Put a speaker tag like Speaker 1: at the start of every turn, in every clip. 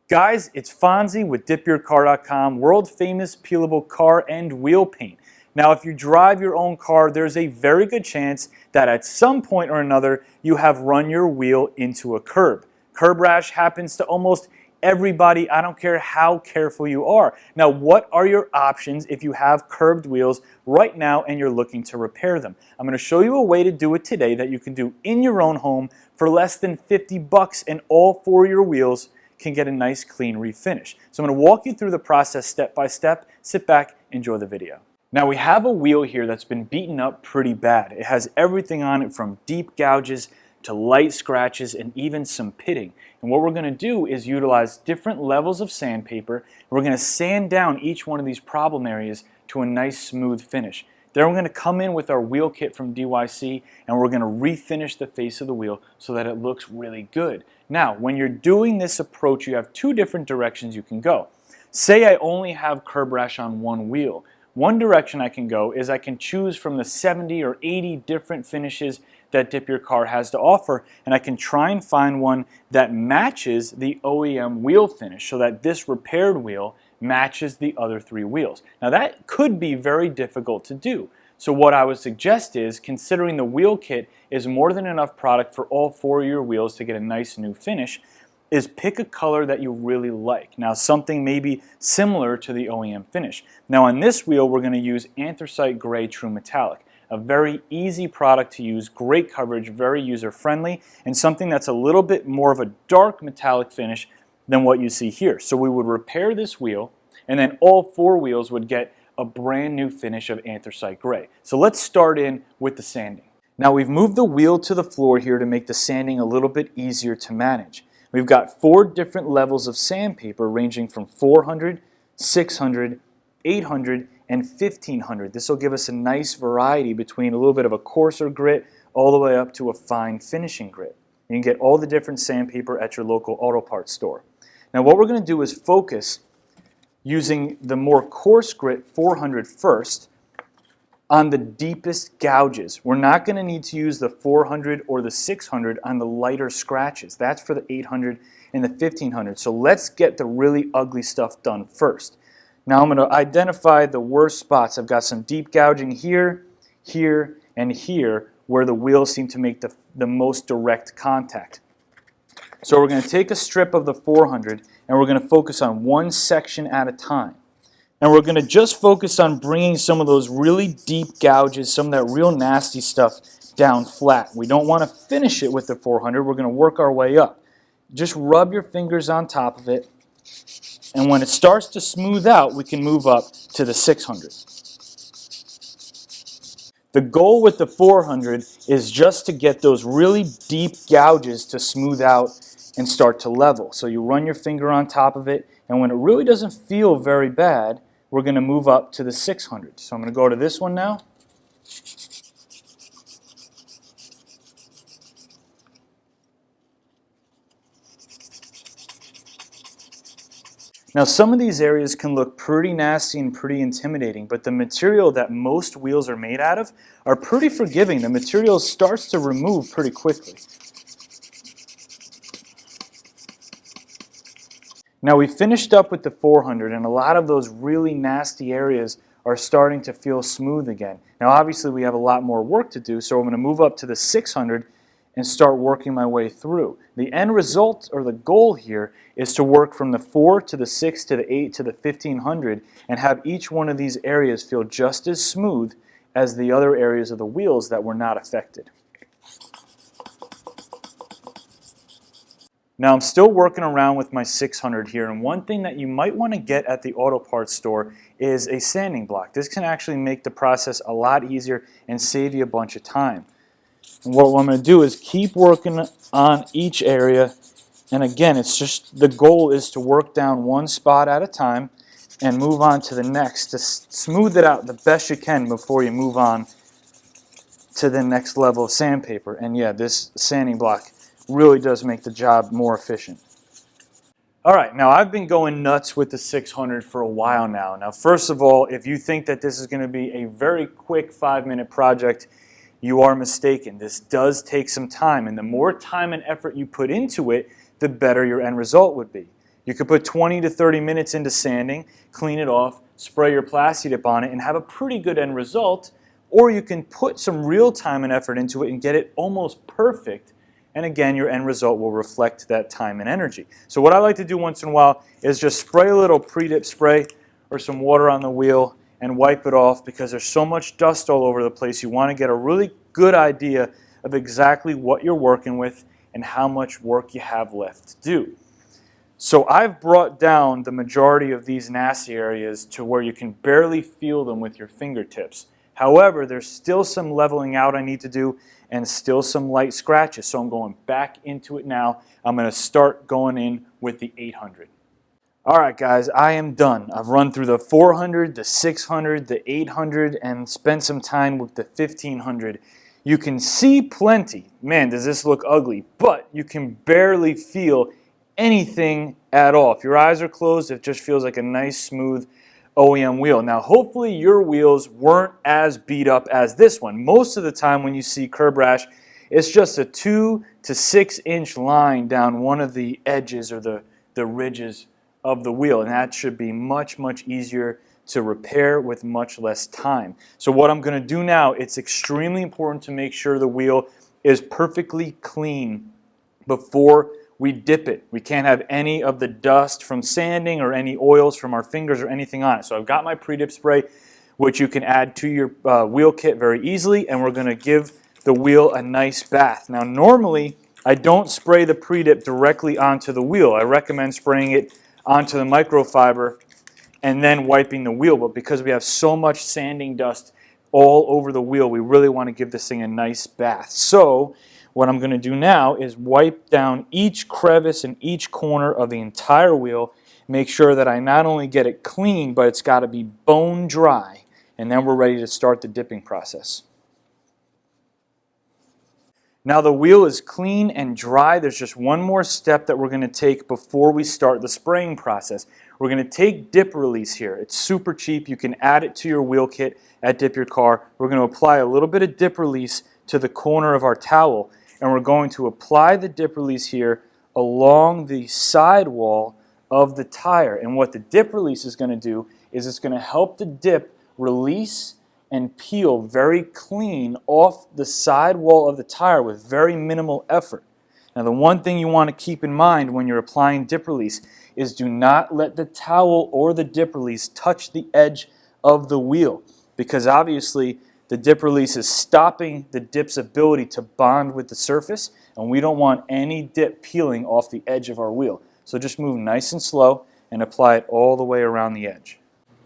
Speaker 1: Guys, it's Fonzie with DipYourCar.com, world famous peelable car and wheel paint. Now, if you drive your own car, there's a very good chance that at some point or another you have run your wheel into a curb. Curb rash happens to almost everybody. I don't care how careful you are. Now, what are your options if you have curbed wheels right now and you're looking to repair them? I'm going to show you a way to do it today that you can do in your own home for less than 50 bucks, and all four of your wheels can get a nice clean refinish. So I'm going to walk you through the process step by step. Sit back, enjoy the video. Now we have a wheel here that's been beaten up pretty bad. It has everything on it from deep gouges to light scratches and even some pitting. And what we're going to do is utilize different levels of sandpaper. We're going to sand down each one of these problem areas to a nice smooth finish. Then we're going to come in with our wheel kit from DYC and we're going to refinish the face of the wheel so that it looks really good. Now, when you're doing this approach, you have two different directions you can go. Say I only have curb rash on one wheel. One direction I can go is I can choose from the 70 or 80 different finishes that DipYourCar has to offer, and I can try and find one that matches the OEM wheel finish so that this repaired wheel matches the other three wheels. Now that could be very difficult to do. So what I would suggest is, considering the wheel kit is more than enough product for all four of your wheels to get a nice new finish, is pick a color that you really like. Now something maybe similar to the OEM finish. Now on this wheel we're going to use Anthracite Gray True Metallic. A very easy product to use, great coverage, very user friendly, and something that's a little bit more of a dark metallic finish than what you see here. So we would repair this wheel and then all four wheels would get a brand new finish of Anthracite Gray. So let's start in with the sanding. Now we've moved the wheel to the floor here to make the sanding a little bit easier to manage. We've got four different levels of sandpaper ranging from 400, 600, 800, and 1500. This will give us a nice variety between a little bit of a coarser grit all the way up to a fine finishing grit. You can get all the different sandpaper at your local auto parts store. Now what we're going to do is focus using the more coarse grit 400 first on the deepest gouges. We're not going to need to use the 400 or the 600 on the lighter scratches. That's for the 800 and the 1500. So let's get the really ugly stuff done first. Now I'm going to identify the worst spots. I've got some deep gouging here, here, and here where the wheels seem to make the most direct contact. So we're going to take a strip of the 400 and we're going to focus on one section at a time. And we're going to just focus on bringing some of those really deep gouges, some of that real nasty stuff down flat. We don't want to finish it with the 400. We're going to work our way up. Just rub your fingers on top of it. And when it starts to smooth out, we can move up to the 600. The goal with the 400 is just to get those really deep gouges to smooth out and start to level. So you run your finger on top of it, and when it really doesn't feel very bad, we're going to move up to the 600. So I'm going to go to this one now. Now some of these areas can look pretty nasty and pretty intimidating, but the material that most wheels are made out of are pretty forgiving. The material starts to remove pretty quickly. Now we finished up with the 400 and a lot of those really nasty areas are starting to feel smooth again. Now obviously we have a lot more work to do, so I'm going to move up to the 600 and start working my way through. The end result, or the goal here, is to work from the 4 to the 6 to the 8 to the 1500 and have each one of these areas feel just as smooth as the other areas of the wheels that were not affected. Now I'm still working around with my 600 here, and one thing that you might want to get at the auto parts store is a sanding block. This can actually make the process a lot easier and save you a bunch of time. And what I'm going to do is keep working on each area, and again, it's just the goal is to work down one spot at a time and move on to the next to smooth it out the best you can before you move on to the next level of sandpaper. And yeah, this sanding block really does make the job more efficient. Alright, now I've been going nuts with the 600 for a while now. Now first of all, if you think that this is going to be a very quick 5-minute project, you are mistaken. This does take some time, and the more time and effort you put into it, the better your end result would be. You could put 20 to 30 minutes into sanding, clean it off, spray your Plasti Dip on it, and have a pretty good end result. Or you can put some real time and effort into it and get it almost perfect. And again, your end result will reflect that time and energy. So what I like to do once in a while is just spray a little pre-dip spray or some water on the wheel and wipe it off, because there's so much dust all over the place. You want to get a really good idea of exactly what you're working with and how much work you have left to do. So I've brought down the majority of these nasty areas to where you can barely feel them with your fingertips. However, there's still some leveling out I need to do and still some light scratches. So I'm going back into it now. I'm going to start going in with the 800. All right, guys, I am done. I've run through the 400, the 600, the 800, and spent some time with the 1500. You can see plenty. Man, does this look ugly, but you can barely feel anything at all. If your eyes are closed, it just feels like a nice, smooth OEM wheel. Now, hopefully your wheels weren't as beat up as this one. Most of the time when you see curb rash, it's just a 2 to 6 inch line down one of the edges or the ridges of the wheel, and that should be much, much easier to repair with much less time. So what I'm going to do now, it's extremely important to make sure the wheel is perfectly clean before we dip it. We can't have any of the dust from sanding or any oils from our fingers or anything on it. So I've got my pre-dip spray, which you can add to your wheel kit very easily, and we're going to give the wheel a nice bath. Now normally I don't spray the pre-dip directly onto the wheel. I recommend spraying it onto the microfiber and then wiping the wheel, but because we have so much sanding dust all over the wheel, we really want to give this thing a nice bath. So what I'm going to do now is wipe down each crevice and each corner of the entire wheel, make sure that I not only get it clean, but it's got to be bone dry, and then we're ready to start the dipping process. Now the wheel is clean and dry. There's just one more step that we're going to take before we start the spraying process. We're going to take dip release here. It's super cheap. You can add it to your wheel kit at DipYourCar. We're going to apply a little bit of dip release to the corner of our towel, and we're going to apply the dip release here along the sidewall of the tire. And what the dip release is going to do is it's going to help the dip release and peel very clean off the sidewall of the tire with very minimal effort. Now the one thing you want to keep in mind when you're applying dip release is do not let the towel or the dip release touch the edge of the wheel, because obviously the dip release is stopping the dip's ability to bond with the surface, and we don't want any dip peeling off the edge of our wheel. So just move nice and slow and apply it all the way around the edge.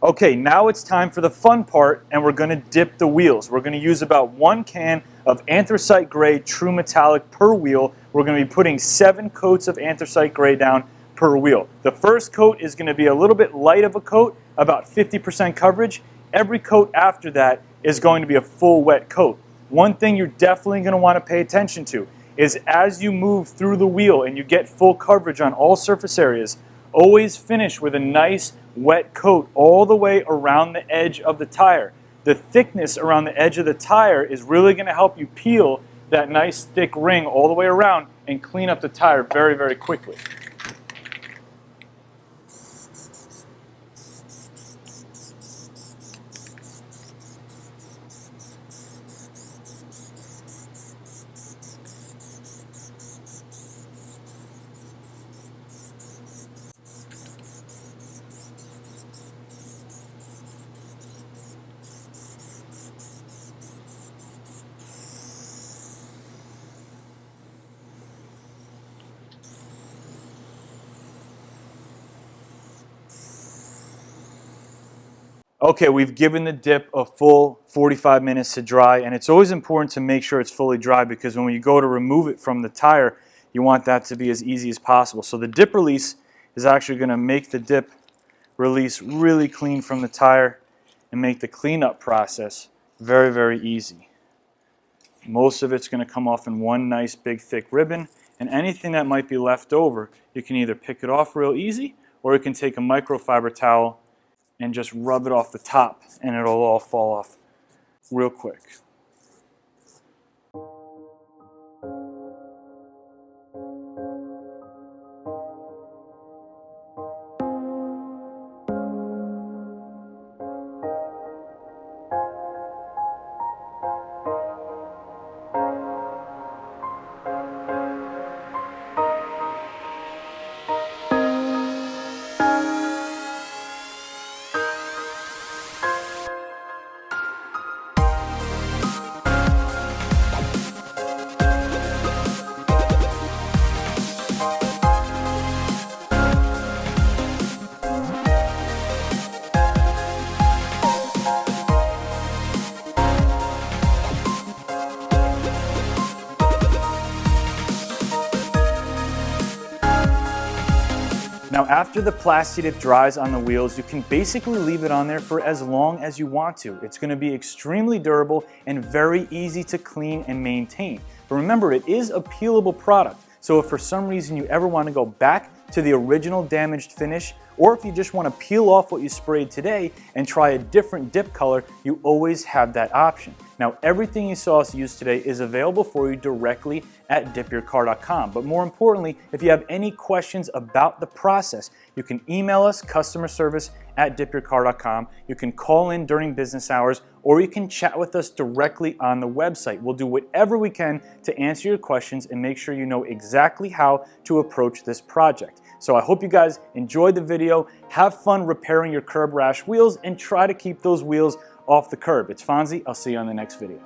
Speaker 1: Okay, now it's time for the fun part, and we're going to dip the wheels. We're going to use about 1 can of anthracite gray true metallic per wheel. We're going to be putting 7 coats of anthracite gray down per wheel. The first coat is going to be a little bit light of a coat, about 50% coverage. Every coat after that is going to be a full wet coat. One thing you're definitely going to want to pay attention to is as you move through the wheel and you get full coverage on all surface areas, always finish with a nice wet coat all the way around the edge of the tire. The thickness around the edge of the tire is really going to help you peel that nice thick ring all the way around and clean up the tire very, very quickly. Okay, we've given the dip a full 45 minutes to dry, and it's always important to make sure it's fully dry, because when you go to remove it from the tire, you want that to be as easy as possible. So the dip release is actually going to make the dip release really clean from the tire and make the cleanup process very, very easy. Most of it's going to come off in one nice big thick ribbon, and anything that might be left over, you can either pick it off real easy, or you can take a microfiber towel and just rub it off the top, and it'll all fall off real quick. Now after the Plasti Dip dries on the wheels, you can basically leave it on there for as long as you want to. It's going to be extremely durable and very easy to clean and maintain. But remember, it is a peelable product, so if for some reason you ever want to go back to the original damaged finish, or if you just want to peel off what you sprayed today and try a different dip color, you always have that option. Now everything you saw us use today is available for you directly at DipYourCar.com. But more importantly, if you have any questions about the process, you can email us, CustomerService@DipYourCar.com. You can call in during business hours, or you can chat with us directly on the website. We'll do whatever we can to answer your questions and make sure you know exactly how to approach this project. So I hope you guys enjoyed the video, have fun repairing your curb rash wheels, and try to keep those wheels off the curb. It's Fonzie. I'll see you on the next video.